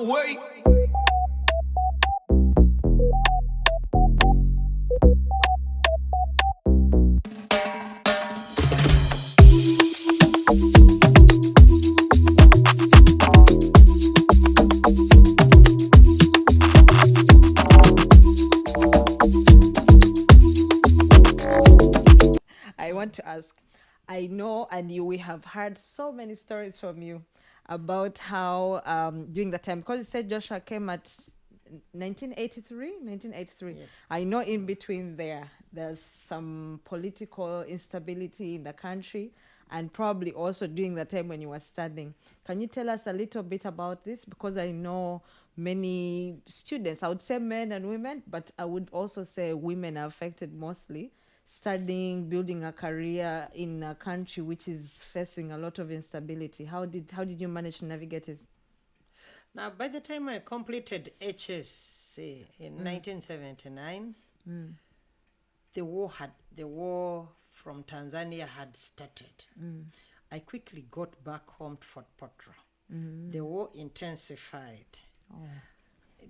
away. I want to ask, I know, and we have heard so many stories from you about how during the time, because you said Joshua came at 1983. Yes. I know in between there's some political instability in the country, and probably also during the time when you were studying. Can you tell us a little bit about this? Because I know many students, I would say men and women, but I would also say women are affected mostly, studying, building a career in a country which is facing a lot of instability. How did you manage to navigate it? Now, by the time I completed HSC in 1979, the war from Tanzania had started. I quickly got back home to Fort Potro. The war intensified.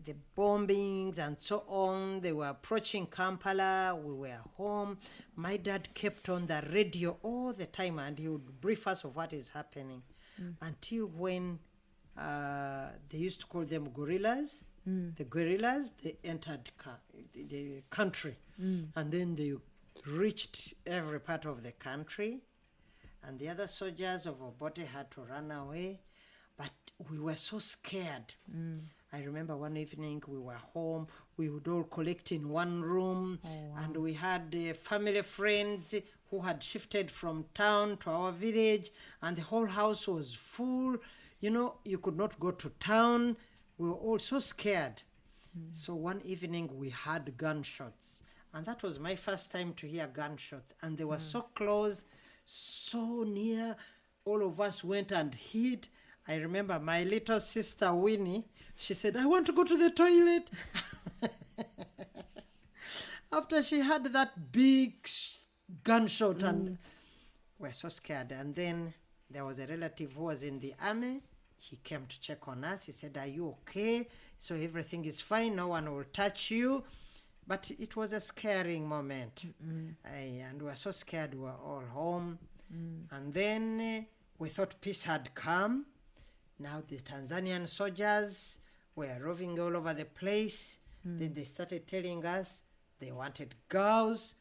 The bombings and so on, they were approaching Kampala. We were home. My dad kept on the radio all the time, and he would brief us of what is happening until when they used to call them guerrillas. The guerrillas, they entered the country, and then they reached every part of the country, and the other soldiers of Obote had to run away, but we were so scared. I remember one evening we were home, we would all collect in one room, and we had family friends who had shifted from town to our village, and the whole house was full. You know, you could not go to town. We were all so scared. So one evening we had gunshots, and that was my first time to hear gunshots, and they were so close, so near. All of us went and hid. I remember my little sister Winnie, she said, I want to go to the toilet. After she had that big gunshot, and we're so scared. And then there was a relative who was in the army. He came to check on us. He said, are you okay? So everything is fine. No one will touch you. But it was a scaring moment. And we were so scared. We were all home. And then we thought peace had come. Now the Tanzanian soldiers were roving all over the place. Then they started telling us they wanted girls,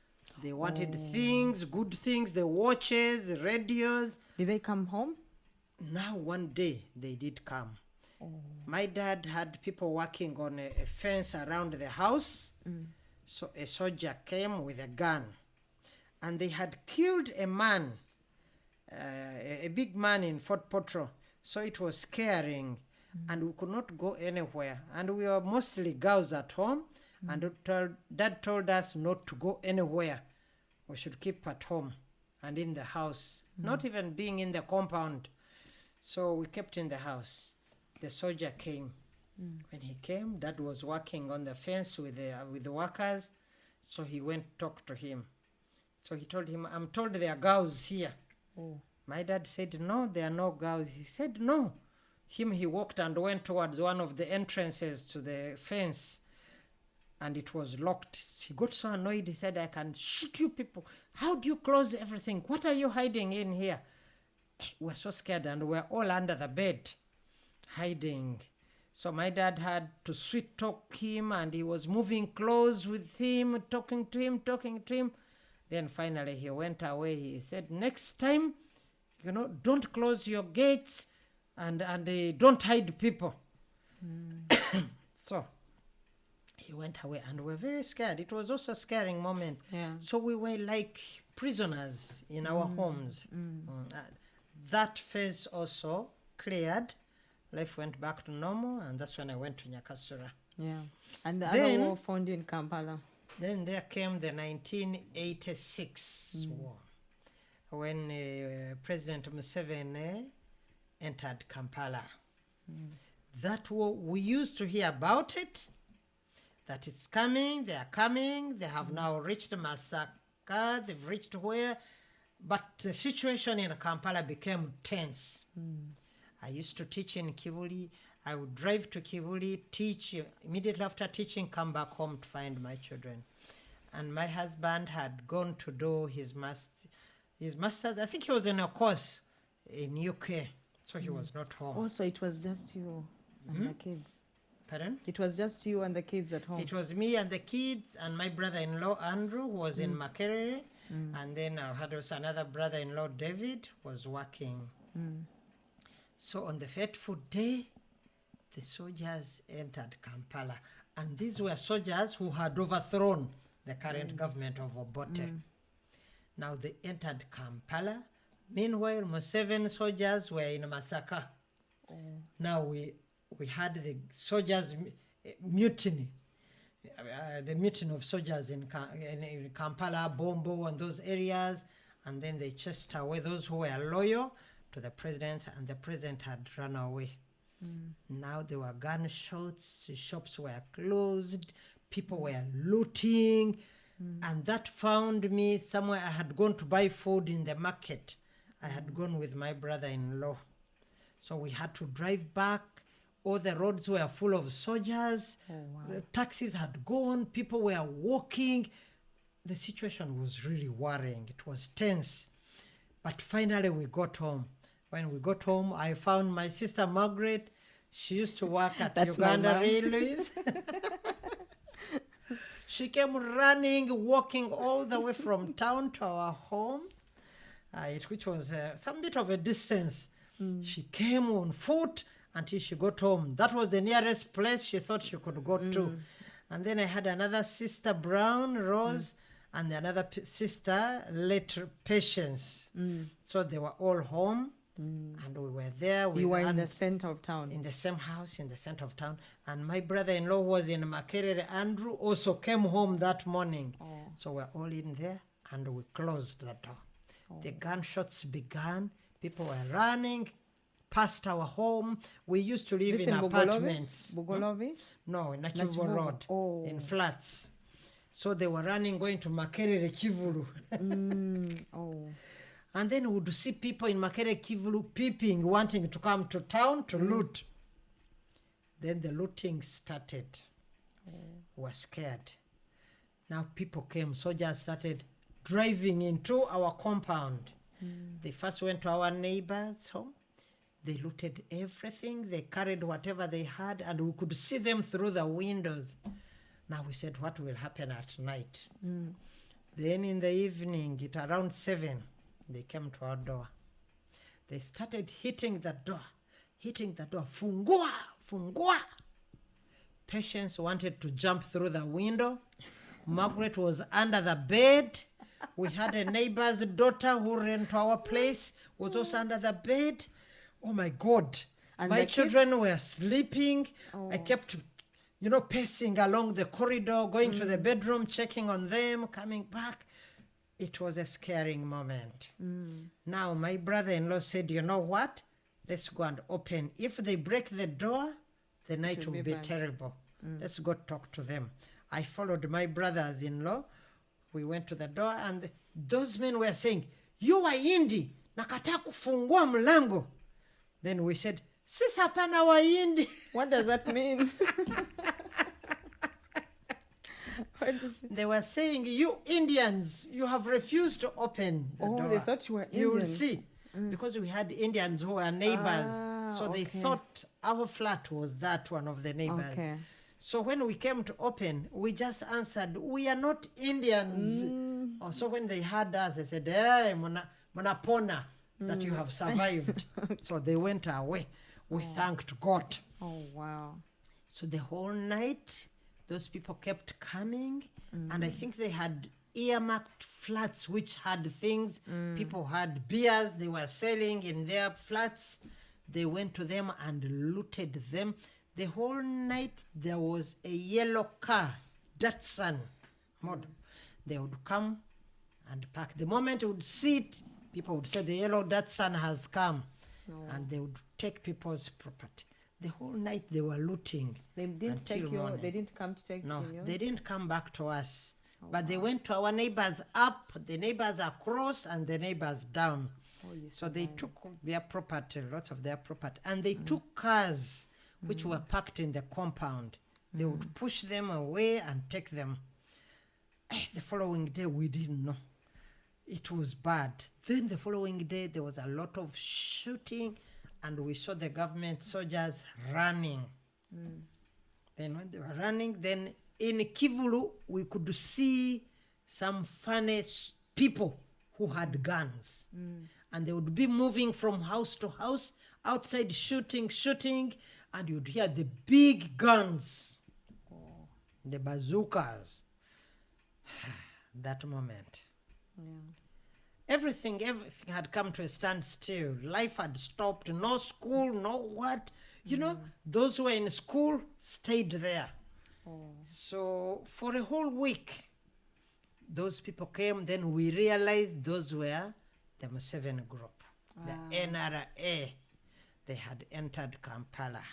they wanted things, good things, the watches, radios. Did they come home? Now one day they did come. My dad had people working on a fence around the house. So a soldier came with a gun, and they had killed a man, a big man in Fort Potro. So it was scaring, and we could not go anywhere. And we were mostly girls at home, and Dad told us not to go anywhere. We should keep at home and in the house, not even being in the compound. So we kept in the house. The soldier came. When he came, Dad was working on the fence with the workers. So he went to talk to him. So he told him, I'm told there are girls here. My dad said, no, there are no girls. He said, no. He walked and went towards one of the entrances to the fence, and it was locked. He got so annoyed. He said, I can shoot you people. How do you close everything? What are you hiding in here? We're so scared, and we're all under the bed, hiding. So my dad had to sweet talk him, and he was moving close with him, talking to him. Then finally he went away. He said, next time, don't close your gates and don't hide people. So he went away, and we're very scared. It was also a scaring moment. Yeah. So we were like prisoners in our homes. That phase also cleared. Life went back to normal, and that's when I went to Nyakasura. Yeah. And the Then- other war found you in Kampala. Then there came the 1986 war, when President Museveni entered Kampala. That war, we used to hear about it, that it's coming, they are coming, they have now reached Masaka, they've reached where, but the situation in Kampala became tense. I used to teach in Kibuli. I would drive to Kivuli, teach. Immediately after teaching, come back home to find my children. And my husband had gone to do his master's. I think he was in a course in UK, so he was not home. Also, it was just you and the kids. Pardon? It was just you and the kids at home. It was me and the kids and my brother-in-law Andrew, who was in Makerere, and then I had also another brother-in-law David, was working. So on the fateful day, the soldiers entered Kampala, and these were soldiers who had overthrown the current government of Obote. Now they entered Kampala. Meanwhile, Museveni soldiers were in Masaka. Now we had the soldiers mutiny, the mutiny of soldiers in Kampala, Bombo, and those areas, and then they chased away those who were loyal to the president, and the president had run away. Now there were gunshots, shops were closed, people were looting, and that found me somewhere. I had gone to buy food in the market. I had gone with my brother-in-law. So we had to drive back. All the roads were full of soldiers. Taxis had gone. People were walking. The situation was really worrying. It was tense. But finally we got home. When we got home, I found my sister Margaret. She used to work at Uganda Railways. She came running, walking all the way from town to our home, which was some bit of a distance. She came on foot until she got home. That was the nearest place she thought she could go to. And then I had another sister, Brown, Rose, and another sister, Patience. So they were all home. And we were there. You were in the center of town. In the same house in the center of town. And my brother-in-law who was in Makerere, Andrew, also came home that morning. So we're all in there, and we closed the door. The gunshots began. People were running past our home. We used to live in apartments. Bugolobi? No, in Nakivu Road, in flats. So they were running, going to Makerere Kivulu. And then we would see people in Makerere Kivulu peeping, wanting to come to town to loot. Then the looting started. We were scared. Now people came, soldiers started driving into our compound. They first went to our neighbors' home. They looted everything. They carried whatever they had, and we could see them through the windows. Now we said, what will happen at night? Then in the evening, at around 7, they came to our door. They started hitting the door. Fungua, fungua. Patience wanted to jump through the window. Margaret was under the bed. We had a neighbor's daughter who ran to our place, was also under the bed. Oh my God. And my children were sleeping. I kept, pacing along the corridor, going to the bedroom, checking on them, coming back. It was a scaring moment. Now my brother-in-law said, you know what? Let's go and open. If they break the door, the night will be terrible. Let's go talk to them. I followed my brothers-in-law. We went to the door, and those men were saying, you are Indi, nakata kufungua mlango. Then we said, sisi hapana wa Indi. What does that mean? They were saying, you Indians, you have refused to open the door. They thought you were Indian. You will see. Because we had Indians who were neighbors. So they thought our flat was that one of the neighbors. So when we came to open, we just answered, we are not Indians. So when they heard us, they said, hey, monapona, that you have survived. So they went away. We thanked God. Oh, wow. So the whole night, those people kept coming, and I think they had earmarked flats which had things. People had beers they were selling in their flats. They went to them and looted them. The whole night there was a yellow car, Datsun model. They would come and park. The moment you would see it, people would say the yellow Datsun has come, and they would take people's property. The whole night they were looting. They didn't take you. They didn't come to take you. No, they didn't come back to us. But they went to our neighbors up, the neighbors across, and the neighbors down. So they took their property, lots of their property, and they took cars which were packed in the compound. They would push them away and take them. The following day, we didn't know. It was bad. Then the following day, there was a lot of shooting, and we saw the government soldiers running. Then when they were running, then in Kivulu, we could see some funny people who had guns. And they would be moving from house to house, outside shooting, and you'd hear the big guns, the bazookas. That moment. Everything had come to a standstill. Life had stopped. No school, no what. You know, those who were in school stayed there. So for a whole week, those people came. Then we realized those were the Museveni group, the NRA. They had entered Kampala.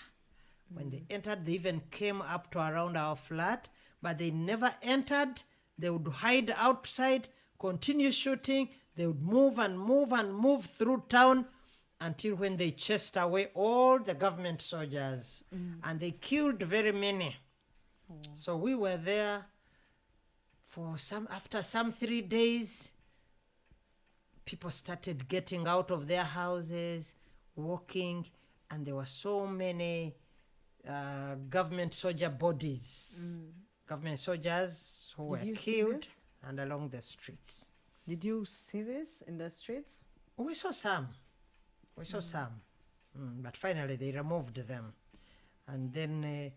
When they entered, they even came up to around our flat, but they never entered. They would hide outside, continue shooting. They would move and move through town until when they chased away all the government soldiers. And they killed very many. So we were there after some 3 days. People started getting out of their houses, walking, and there were so many government soldier bodies. Government soldiers who were killed and along the streets. Did you see this in the streets? We saw some. But finally they removed them. And then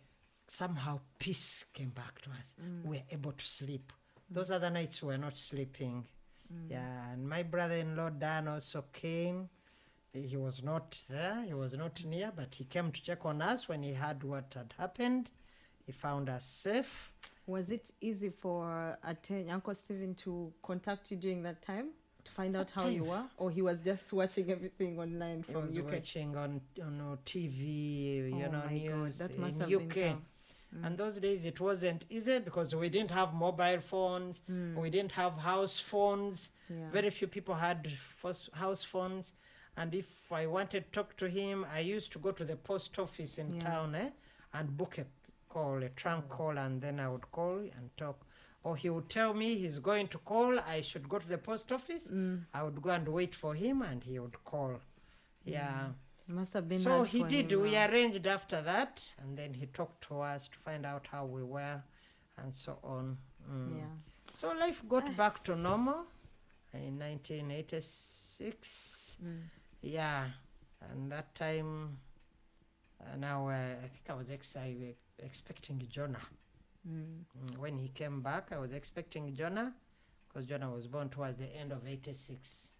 somehow peace came back to us. We were able to sleep. Those other nights we were not sleeping. Yeah, and my brother-in-law Dan also came. He was not there, he was not near, but he came to check on us when he heard what had happened. He found us safe. Was it easy for Uncle Stephen to contact you during that time to find out how you were? Or he was just watching everything online from UK? He was watching on TV, news God, that must in have UK. been And those days it wasn't easy because we didn't have mobile phones, we didn't have house phones. Very few people had house phones. And if I wanted to talk to him, I used to go to the post office in town and book a trunk call, and then I would call and talk. Or he would tell me he's going to call, I should go to the post office. I would go and wait for him, and he would call. Must have been So hard he for did. him, We arranged after that, and then he talked to us to find out how we were, and so on. So life got back to normal in 1986. And that time, now I think I was expecting Jonah. When he came back, I was expecting Jonah, because Jonah was born towards the end of 86.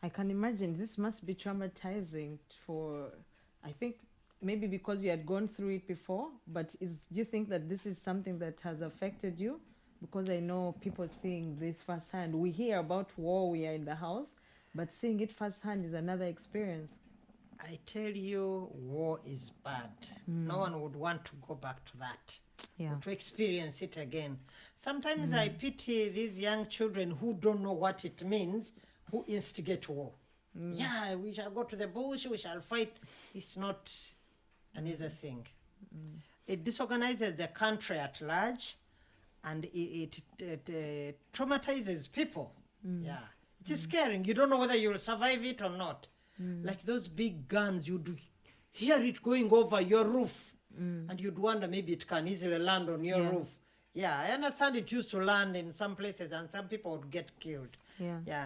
I can imagine this must be traumatizing for, I think, maybe because you had gone through it before, but do you think that this is something that has affected you? Because I know people seeing this firsthand. We hear about war, we are in the house, but seeing it firsthand is another experience. I tell you, war is bad. No one would want to go back to that, to experience it again. Sometimes I pity these young children who don't know what it means, who instigate war. We shall go to the bush, we shall fight. It's not an easy thing. It disorganizes the country at large, and it traumatizes people. It is scaring. You don't know whether you'll survive it or not. Like those big guns, you'd hear it going over your roof, and you'd wonder maybe it can easily land on your roof. I understand it used to land in some places, and some people would get killed.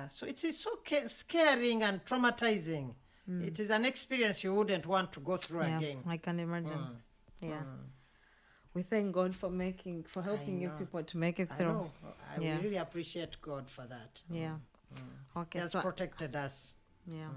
So it is so scaring and traumatizing. It is an experience you wouldn't want to go through again. I can imagine. We thank God for helping you people to make it through. I really appreciate God for that. Okay, He has protected us. Yeah.